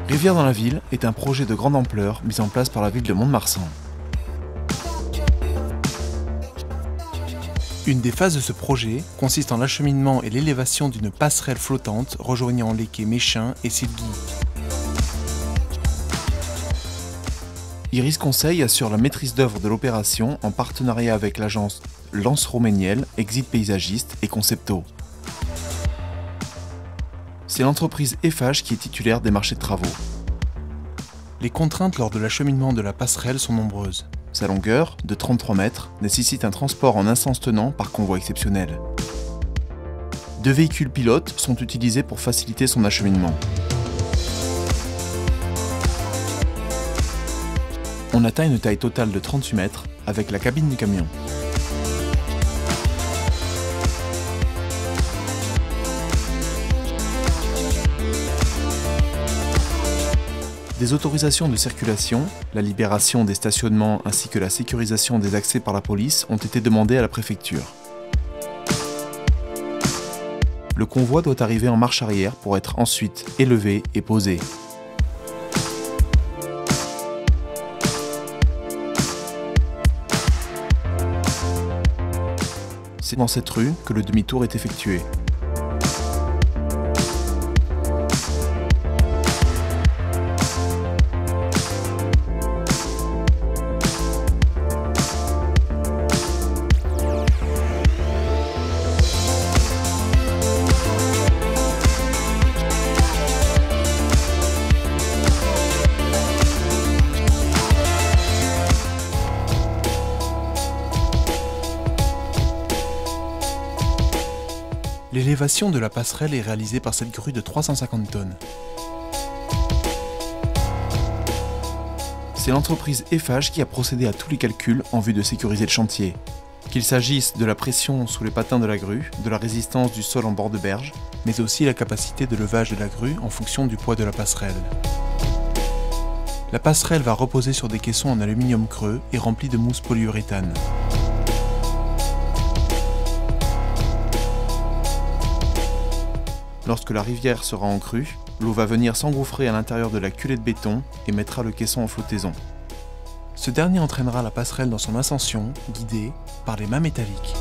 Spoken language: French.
Rivière dans la ville est un projet de grande ampleur mis en place par la ville de Mont-de-Marsan. Une des phases de ce projet consiste en l'acheminement et l'élévation d'une passerelle flottante rejoignant les quais Méchin et Silguy. Iris Conseil assure la maîtrise d'œuvre de l'opération en partenariat avec l'agence Lance-Roméniel, Exit Paysagiste et Concepto. C'est l'entreprise Eiffage qui est titulaire des marchés de travaux. Les contraintes lors de l'acheminement de la passerelle sont nombreuses. Sa longueur, de 33 mètres, nécessite un transport en un sens tenant par convoi exceptionnel. 2 véhicules pilotes sont utilisés pour faciliter son acheminement. On atteint une taille totale de 38 mètres avec la cabine du camion. Des autorisations de circulation, la libération des stationnements ainsi que la sécurisation des accès par la police ont été demandées à la préfecture. Le convoi doit arriver en marche arrière pour être ensuite élevé et posé. C'est dans cette rue que le demi-tour est effectué. L'élévation de la passerelle est réalisée par cette grue de 350 tonnes. C'est l'entreprise Eiffage qui a procédé à tous les calculs en vue de sécuriser le chantier. Qu'il s'agisse de la pression sous les patins de la grue, de la résistance du sol en bord de berge, mais aussi la capacité de levage de la grue en fonction du poids de la passerelle. La passerelle va reposer sur des caissons en aluminium creux et remplis de mousse polyuréthane. Lorsque la rivière sera en crue, l'eau va venir s'engouffrer à l'intérieur de la culée de béton et mettra le caisson en flottaison. Ce dernier entraînera la passerelle dans son ascension, guidée par les mâts métalliques.